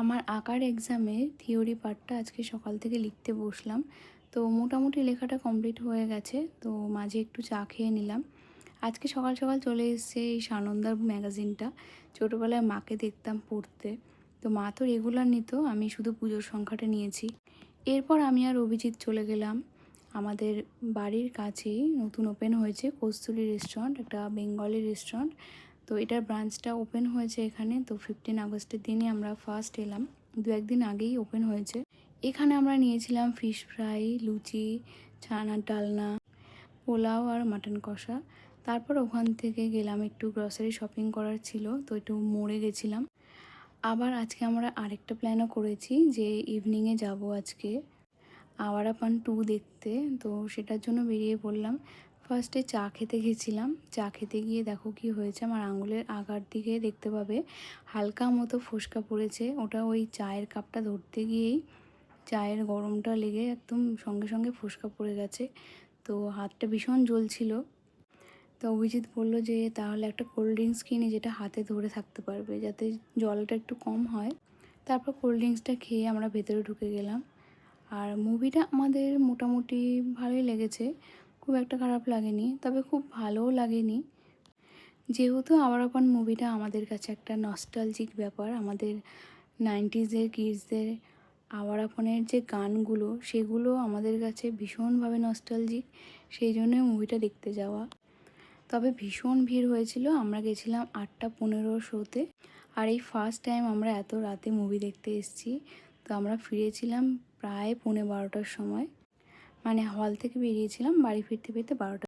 আমার আঁকার এক্সামে থিওরি পার্টটা আজকে সকাল থেকে লিখতে বসলাম। তো মোটামুটি লেখাটা কমপ্লিট হয়ে গেছে। তো মাঝে একটু চা খেয়ে নিলাম। আজকে সকাল সকাল চলে এসেছে এই সানন্দার ম্যাগাজিনটা। ছোটোবেলায় মাকে দেখতাম পড়তে। তো মা তো রেগুলার নিত, আমি শুধু পুজোর সংখ্যাটা নিয়েছি। এরপর আমি আর অভিজিৎ চলে গেলাম। আমাদের বাড়ির কাছেই নতুন ওপেন হয়েছে কস্তুরী রেস্টুরেন্ট, একটা বেঙ্গলি রেস্টুরেন্ট। তো এটার ব্রাঞ্চটা ওপেন হয়েছে এখানে। তো 15 আগস্টের দিনই আমরা ফার্স্ট এলাম, দু একদিন আগেই ওপেন হয়েছে। এখানে আমরা নিয়েছিলাম ফিশ ফ্রাই, লুচি, ছানার ডালনা, পোলাও আর মাটন কষা। তারপর ওখান থেকে গেলাম, একটু গ্রসারি শপিং করার ছিল, তো একটু মোড়ে গেছিলাম। আবার আজকে আমরা আরেকটা প্ল্যানও করেছি যে ইভিনিংয়ে যাব আজকে আওয়ারা পান 2 দেখতে। তো সেটার জন্য বেরিয়ে পড়লাম। ফার্স্টে চা খেতে গেছিলাম। চা খেতে গিয়ে দেখো কি হয়েছে, আমার আঙুলের আগার দিকে দেখতে পাবে হালকা মতো ফোস্কা পড়েছে। ওটা ওই চায়ের কাপটা ধরতে গিয়েই চায়ের গরমটা লেগে একদম সঙ্গে সঙ্গে ফোস্কা পড়ে গেছে। তো হাতটা ভীষণ জ্বলছিল। তো অভিজিৎ বলল যে তাহলে একটা কোল্ড ড্রিঙ্কস কিনে যেটা হাতে ধরে থাকতে পারবে, যাতে জলটা একটু কম হয়। তারপর কোল্ড ড্রিঙ্কসটা খেয়ে আমরা ভেতরে ঢুকে গেলাম। আর মুভিটা আমাদের মোটামুটি ভালোই লেগেছে, খুব একটা খারাপ লাগেনি, তবে খুব ভালোও লাগেনি। যেহেতু আওয়ার আপন মুভিটা আমাদের কাছে একটা নস্টালজিক ব্যাপার, আমাদের 90s কিডসদের আওয়ার আপনের যে গানগুলো সেগুলো আমাদের কাছে ভীষণভাবে নস্টালজিক, সেই জন্যই মুভিটা দেখতে যাওয়া। তবে ভীষণ ভিড় হয়েছিল, আমরা গেছিলাম 8:15 শোতে। আর এই ফার্স্ট টাইম আমরা এত রাতে মুভি দেখতে এসেছি। তো আমরা ফিরেছিলাম প্রায় 11:15টার সময়, মানে হল থেকে বেরিয়েছিলাম, বাড়ি ফিরতে ফিরতে 12টা।